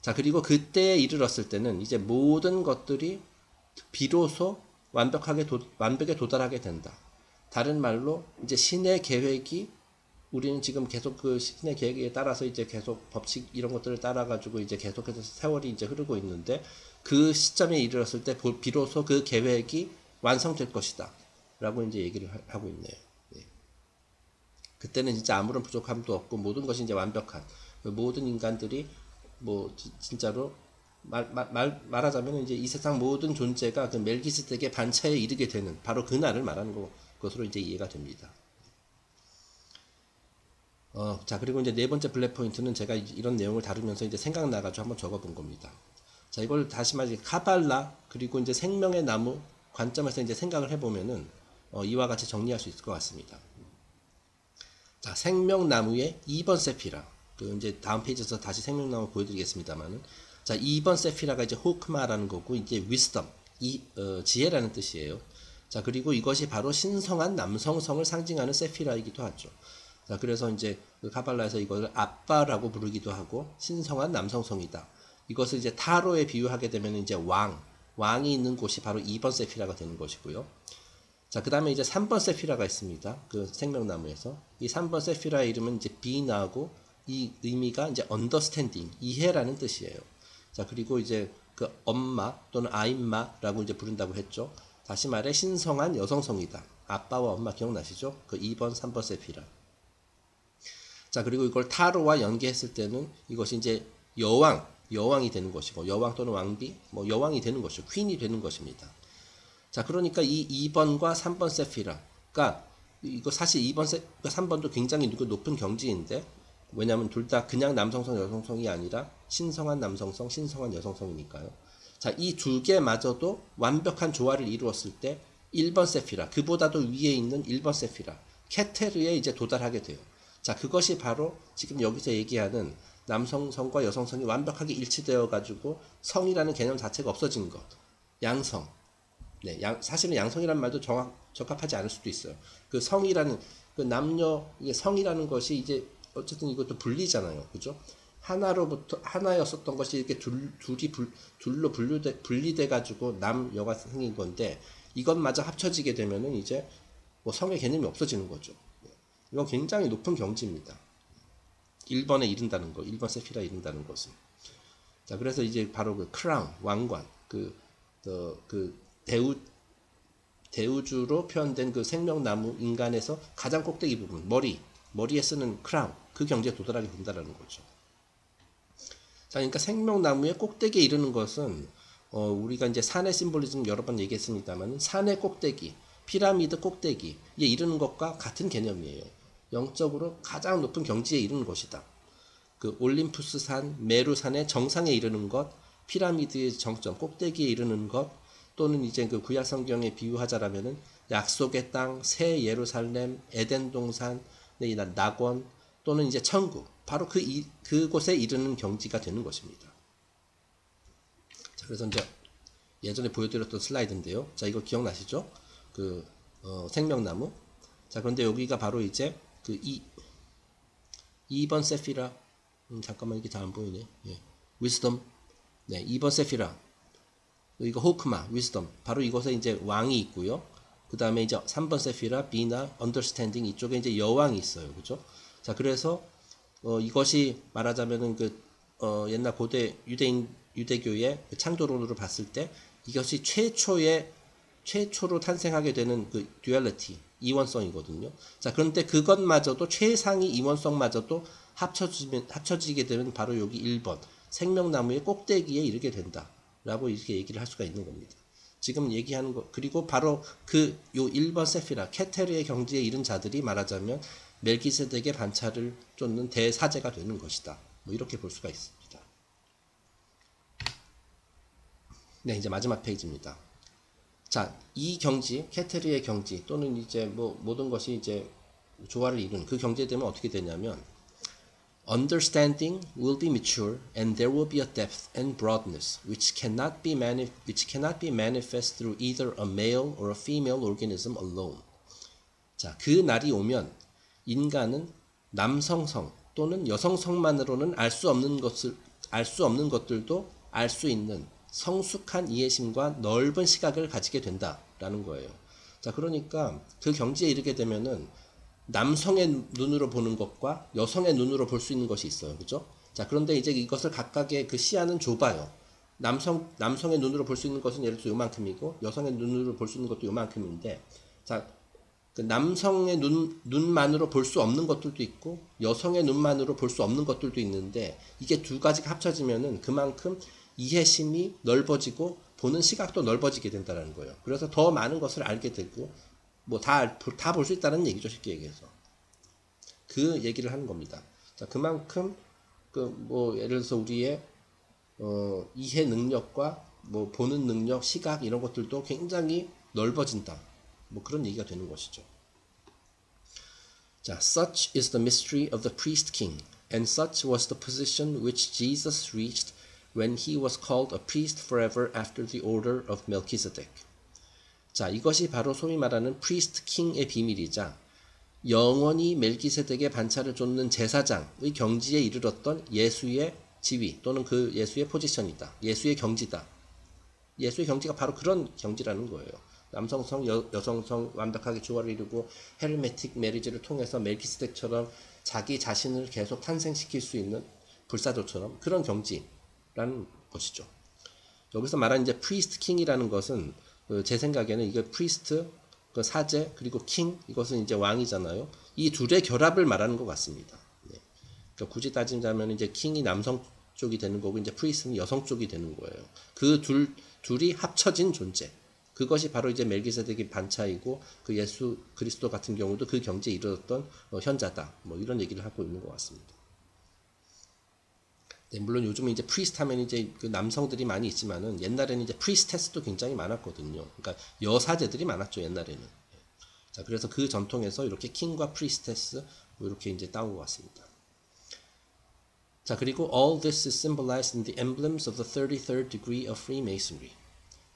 자, 그리고 그때에 이르렀을 때는 이제 모든 것들이 비로소 완벽에 도달하게 된다. 다른 말로 이제 신의 계획이 우리는 지금 계속 그 신의 계획에 따라서 이제 계속 법칙 이런 것들을 따라 가지고 이제 계속해서 세월이 이제 흐르고 있는데 그 시점에 이르렀을 때 비로소 그 계획이 완성될 것이다. 라고 이제 얘기를 하고 있네요. 네. 그때는 진짜 아무런 부족함도 없고 모든 것이 이제 완벽한 모든 인간들이 뭐 진짜로 말하자면 이제 이 세상 모든 존재가 그 멜기스덱의 반차에 이르게 되는 바로 그 날을 말하는 것으로 이제 이해가 됩니다. 자, 그리고 이제 네 번째 블랙 포인트는 제가 이런 내용을 다루면서 이제 생각나가지고 한번 적어본 겁니다. 자, 이걸 다시 말해 카발라 그리고 이제 생명의 나무 관점에서 이제 생각을 해보면은 이와 같이 정리할 수 있을 것 같습니다. 자, 생명나무의 2번 세피라. 그 이제 다음 페이지에서 다시 생명나무 보여드리겠습니다만은 자, 2번 세피라가 이제 호크마라는 거고 이제 위스덤 지혜라는 뜻이에요. 자, 그리고 이것이 바로 신성한 남성성을 상징하는 세피라이기도 하죠. 자, 그래서 이제 그 카발라에서 이것을 아빠라고 부르기도 하고 신성한 남성성이다. 이것을 이제 타로에 비유하게 되면 이제 왕이 있는 곳이 바로 2번 세피라가 되는 것이고요. 자, 그 다음에 이제 3번 세피라가 있습니다. 그 생명나무에서. 이 3번 세피라의 이름은 이제 비나고 이 의미가 이제 understanding, 이해라는 뜻이에요. 자, 그리고 이제 그 엄마 또는 아임마라고 이제 부른다고 했죠. 다시 말해 신성한 여성성이다. 아빠와 엄마 기억나시죠? 그 2번, 3번 세피라. 자, 그리고 이걸 타로와 연계했을 때는 이것이 이제 여왕이 되는 것이고, 여왕 또는 왕비, 뭐 여왕이 되는 것이고, 퀸이 되는 것입니다. 자, 그러니까 이 2번과 3번 세피라가 이거 사실 3번도 굉장히 높은 경지인데 왜냐하면 둘 다 그냥 남성성, 여성성이 아니라 신성한 남성성, 신성한 여성성이니까요. 자, 이 두 개마저도 완벽한 조화를 이루었을 때 1번 세피라, 그보다도 위에 있는 1번 세피라, 케테르에 이제 도달하게 돼요. 자, 그것이 바로 지금 여기서 얘기하는 남성성과 여성성이 완벽하게 일치되어 가지고 성이라는 개념 자체가 없어진 것. 양성. 네, 사실은 양성이라는 말도 적합하지 않을 수도 있어요. 그 성이라는, 그 남녀, 이게 성이라는 것이 이제 어쨌든 이것도 분리잖아요. 그죠? 하나였었던 것이 이렇게 둘로 분리돼 가지고 남여가 생긴 건데 이것마저 합쳐지게 되면은 이제 뭐 성의 개념이 없어지는 거죠. 이건 굉장히 높은 경지입니다. 1번에 이른다는 거, 1번 세피라에 이른다는 것은. 자, 그래서 이제 바로 그 크라운, 왕관, 그 대우주로 표현된 그 생명나무 인간에서 가장 꼭대기 부분, 머리에 쓰는 크라운, 그 경지에 도달하게 된다는 거죠. 자, 그러니까 생명나무의 꼭대기에 이르는 것은 우리가 이제 산의 심볼리즘 여러 번 얘기했습니다만 산의 꼭대기, 피라미드 꼭대기에 이르는 것과 같은 개념이에요. 영적으로 가장 높은 경지에 이르는 것이다. 그 올림푸스 산, 메루산의 정상에 이르는 것, 피라미드의 정점, 꼭대기에 이르는 것, 또는 이제 그 구약 성경에 비유하자라면은 약속의 땅, 새 예루살렘, 에덴 동산, 낙원, 또는 이제 천국, 바로 그곳에 이르는 경지가 되는 것입니다. 자, 그래서 이제 예전에 보여드렸던 슬라이드인데요. 자, 이거 기억나시죠? 생명나무. 자, 그런데 여기가 바로 이제 2번 세피라. 잠깐만, 이게 잘 안 보이네. 예. 위스덤. 네, 2번 세피라. 이거 호크마, 위스덤. 바로 이곳에 이제 왕이 있고요. 그 다음에 이제 3번 세피라, 비나, 언더스탠딩. 이쪽에 이제 여왕이 있어요. 그죠? 자, 그래서 이것이 말하자면은 옛날 고대 유대교의 그 창조론으로 봤을 때 이것이 최초로 탄생하게 되는 그 듀얼리티, 이원성이거든요. 자, 그런데 그것마저도 최상위 이원성마저도 합쳐지게 되면 바로 여기 1번 생명나무의 꼭대기에 이르게 된다라고 이렇게 얘기를 할 수가 있는 겁니다. 지금 얘기하는 거, 그리고 바로 요 1번 세피라 케테르의 경지에 이른 자들이 말하자면 멜기세덱의 반차를 쫓는 대사제가 되는 것이다. 뭐 이렇게 볼 수가 있습니다. 네, 이제 마지막 페이지입니다. 자, 이 경지, 케테르의 경지 또는 이제 뭐 모든 것이 이제 조화를 이루는 그 경지에 되면 어떻게 되냐면 Understanding will be mature, and there will be a depth and broadness which cannot be manifest through either a male or a female organism alone. 자, 그 날이 오면 인간은 남성성 또는 여성성만으로는 알 수 없는 것들도 알 수 있는 성숙한 이해심과 넓은 시각을 가지게 된다라는 거예요. 자, 그러니까 그 경지에 이르게 되면은 남성의 눈으로 보는 것과 여성의 눈으로 볼 수 있는 것이 있어요. 그죠? 자, 그런데 이제 이것을 각각의 그 시야는 좁아요. 남성의 눈으로 볼 수 있는 것은 예를 들어서 요만큼이고, 여성의 눈으로 볼 수 있는 것도 요만큼인데, 자, 그 남성의 눈만으로 볼 수 없는 것들도 있고, 여성의 눈만으로 볼 수 없는 것들도 있는데, 이게 두 가지가 합쳐지면은 그만큼 이해심이 넓어지고, 보는 시각도 넓어지게 된다는 거예요. 그래서 더 많은 것을 알게 되고, 뭐 다 볼 수 있다는 얘기죠. 쉽게 얘기해서. 그 얘기를 하는 겁니다. 자, 그만큼 뭐 예를 들어서 우리의 이해 능력과 뭐 보는 능력, 시각 이런 것들도 굉장히 넓어진다. 뭐 그런 얘기가 되는 것이죠. 자, such is the mystery of the priest king, and such was the position which Jesus reached when he was called a priest forever after the order of Melchizedek. 자, 이것이 바로 소위 말하는 프리스트 킹의 비밀이자 영원히 멜기세덱의 반차를 쫓는 제사장의 경지에 이르렀던 예수의 지위 또는 그 예수의 포지션이다. 예수의 경지다. 예수의 경지가 바로 그런 경지라는 거예요. 남성성, 여성성 완벽하게 조화를 이루고 헤르메틱 메리지를 통해서 멜기세덱처럼 자기 자신을 계속 탄생시킬 수 있는 불사조처럼 그런 경지라는 것이죠. 여기서 말하는 이제 프리스트 킹이라는 것은 제 생각에는 이게 프리스트, 사제, 그리고 킹, 이것은 이제 왕이잖아요. 이 둘의 결합을 말하는 것 같습니다. 네. 그러니까 굳이 따지자면 이제 킹이 남성 쪽이 되는 거고, 이제 프리스트는 여성 쪽이 되는 거예요. 그 둘이 합쳐진 존재. 그것이 바로 이제 멜기세덱의 반차이고, 그 예수 그리스도 같은 경우도 그 경지에 이르렀던 현자다. 뭐 이런 얘기를 하고 있는 것 같습니다. 네, 물론 요즘은 이제 프리스트 하면 이제 그 남성들이 많이 있지만은 옛날에는 이제 프리스테스도 굉장히 많았거든요. 그러니까 여사제들이 많았죠, 옛날에는. 자, 그래서 그 전통에서 이렇게 킹과 프리스테스 뭐 이렇게 이제 따온 것 같습니다. 자, 그리고 all this is symbolized in the emblems of the 33rd degree of Freemasonry.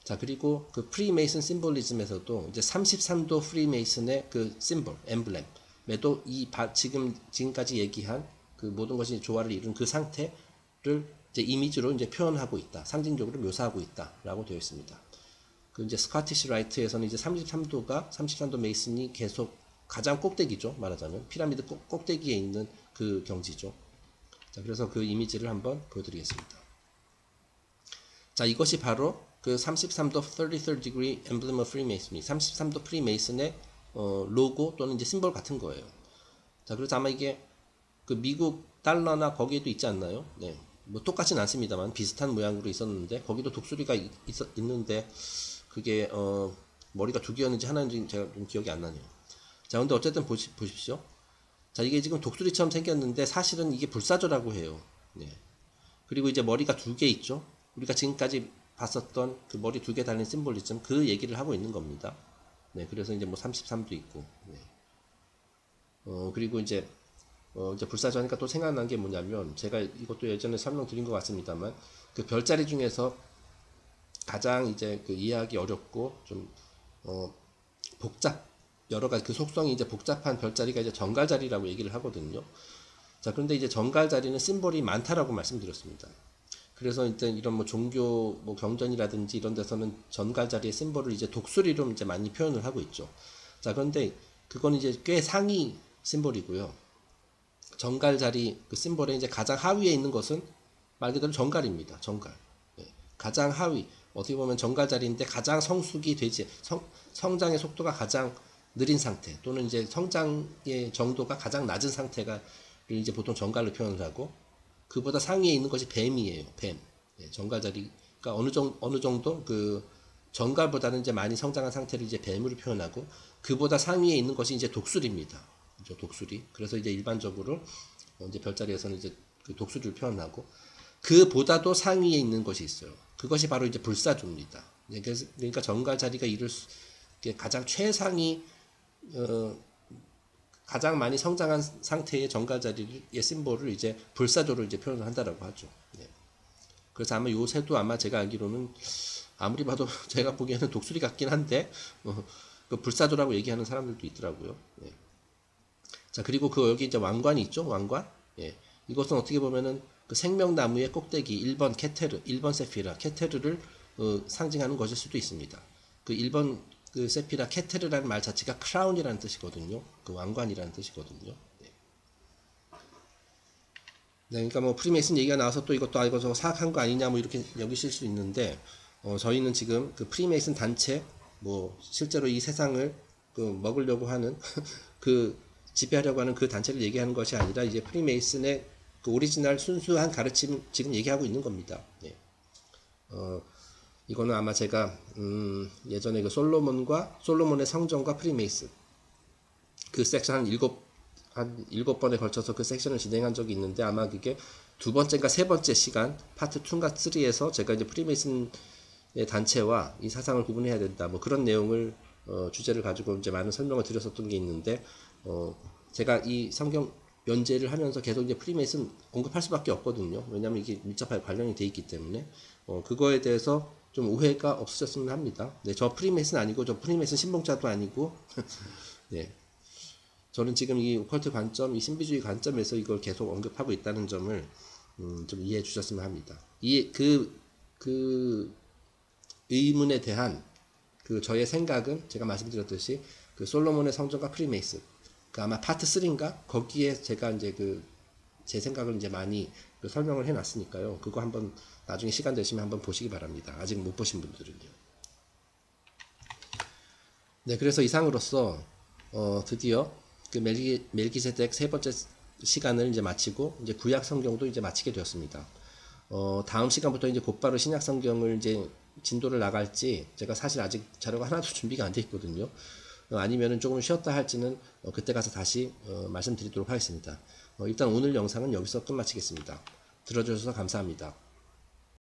자, 그리고 그 프리메이슨 심볼리즘에서도 이제 33도 프리메이슨의 그 심볼, 엠블렘에도 지금까지 얘기한 그 모든 것이 조화를 이룬 그 상태 를 이제 이미지로 이제 표현하고 있다. 상징적으로 묘사하고 있다라고 되어 있습니다. 그 이제 스코티시 라이트에서는 이제 33도 메이슨이 계속 가장 꼭대기죠. 말하자면 피라미드 꼭대기에 있는 그 경지죠. 자, 그래서 그 이미지를 한번 보여드리겠습니다. 자, 이것이 바로 그 33도 33rd degree emblem of Freemasonry, 33도 프리메이슨의 로고 또는 이제 심볼 같은 거예요. 자, 그래서 아마 이게 그 미국 달러나 거기에도 있지 않나요? 네. 뭐 똑같진 않습니다만 비슷한 모양으로 있었는데 거기도 독수리가 있는데 그게 머리가 두 개였는지 하나인지 제가 좀 기억이 안 나네요. 자, 근데 어쨌든 보십시오. 자, 이게 지금 독수리처럼 생겼는데 사실은 이게 불사조라고 해요. 네. 그리고 이제 머리가 두 개 있죠. 우리가 지금까지 봤었던 그 머리 두 개 달린 심볼리즘 그 얘기를 하고 있는 겁니다. 네. 그래서 이제 뭐 33도 있고. 네. 그리고 이제 불사조 하니까 또 생각난 게 뭐냐면, 제가 이것도 예전에 설명드린 것 같습니다만, 그 별자리 중에서 가장 이제 그 이해하기 어렵고 좀, 여러 가지 그 속성이 이제 복잡한 별자리가 이제 정갈자리라고 얘기를 하거든요. 자, 그런데 이제 정갈자리는 심볼이 많다라고 말씀드렸습니다. 그래서 일단 이런 뭐 종교, 뭐 경전이라든지 이런 데서는 정갈자리의 심볼을 이제 독수리로 이제 많이 표현을 하고 있죠. 자, 그런데 그건 이제 꽤 상위 심볼이고요. 정갈 자리 그 심볼에 이제 가장 하위에 있는 것은 말 그대로 정갈입니다. 정갈. 예. 가장 하위 어떻게 보면 정갈 자리인데 가장 성숙이 되지 성장의 속도가 가장 느린 상태 또는 이제 성장의 정도가 가장 낮은 상태가 이제 보통 정갈로 표현을 하고 그보다 상위에 있는 것이 뱀이에요. 뱀. 예. 정갈 자리가 어느 정도 그 정갈보다는 이제 많이 성장한 상태를 이제 뱀으로 표현하고 그보다 상위에 있는 것이 이제 독수리입니다. 독수리. 그래서 이제 일반적으로 이제 별자리에서는 이제 그 독수리를 표현하고 그보다도 상위에 있는 것이 있어요. 그것이 바로 이제 불사조입니다. 그러니까 정갈 자리가 이룰 가장 최상위 가장 많이 성장한 상태의 정갈 자리의 심볼을 이제 불사조로 이제 표현을 한다라고 하죠. 네. 그래서 아마 요새도 아마 제가 알기로는 아무리 봐도 제가 보기에는 독수리 같긴 한데 그 불사조라고 얘기하는 사람들도 있더라고요. 예. 자 그리고 그 여기 이제 왕관이 있죠. 왕관. 예. 이것은 어떻게 보면은 그 생명나무의 꼭대기 1번 케테르, 1번 세피라, 케테르를 상징하는 것일 수도 있습니다. 그 1번 그 세피라 케테르라는 말 자체가 크라운이라는 뜻이거든요. 그 왕관이라는 뜻이거든요. 네. 네, 그러니까 뭐 프리메이슨 얘기가 나와서 또 이것도 이거 저거 사악한 거 아니냐 뭐 이렇게 여기실 수 있는데 저희는 지금 그 프리메이슨 단체 뭐 실제로 이 세상을 그 먹으려고 하는 그 지배하려고 하는 그 단체를 얘기하는 것이 아니라 이제 프리메이슨의 그 오리지널 순수한 가르침 지금 얘기하고 있는 겁니다. 네. 이거는 아마 제가 예전에 그 솔로몬의 성전과 프리메이슨 그 섹션 한 일곱 번에 걸쳐서 그 섹션을 진행한 적이 있는데 아마 그게 두 번째인가 세 번째 시간 파트 2인가 3에서 제가 이제 프리메이슨의 단체와 이 사상을 구분해야 된다 뭐 그런 내용을 주제를 가지고 이제 많은 설명을 드렸었던 게 있는데 제가 이 성경 연재를 하면서 계속 이제 프리메이슨 언급할 수밖에 없거든요. 왜냐하면 이게 밀접하게 관련이 돼 있기 때문에 그거에 대해서 좀 오해가 없으셨으면 합니다. 네, 저 프리메이슨 아니고 저 프리메이슨 신봉자도 아니고 네, 저는 지금 이 오컬트 관점, 이 신비주의 관점에서 이걸 계속 언급하고 있다는 점을 좀 이해해 주셨으면 합니다. 그 의문에 대한 그 저의 생각은 제가 말씀드렸듯이 그 솔로몬의 성전과 프리메이슨 그 아마 파트 3인가 거기에 제가 이제 그 제 생각을 이제 많이 그 설명을 해놨으니까요. 그거 한번 나중에 시간 되시면 한번 보시기 바랍니다. 아직 못 보신 분들은요. 네, 그래서 이상으로써 드디어 그 멜기세덱 세 번째 시간을 이제 마치고 이제 구약 성경도 이제 마치게 되었습니다. 다음 시간부터 이제 곧바로 신약 성경을 이제 진도를 나갈지 제가 사실 아직 자료가 하나도 준비가 안 돼 있거든요. 아니면은 조금 쉬었다 할지는 그때 가서 다시 말씀드리도록 하겠습니다. 일단 오늘 영상은 여기서 끝마치겠습니다. 들어주셔서 감사합니다.